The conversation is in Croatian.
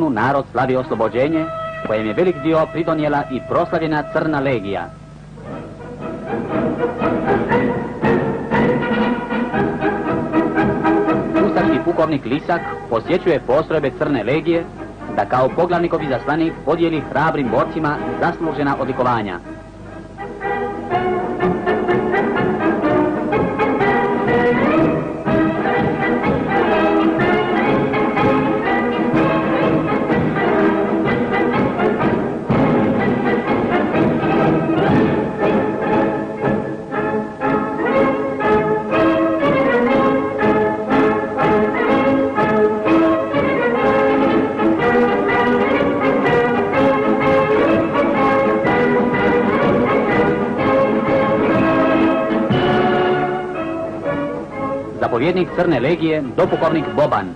danu narod slavi oslobođenje, kojem je velik dio pridonijela i proslavljena Crna legija. Ustaški pukovnik Lisak posjećuje postrojbe Crne legije da kao poglavnikov izaslanik podijeli hrabrim borcima zaslužena odlikovanja. Zapovjednik Crne legije, dopukovnik Boban,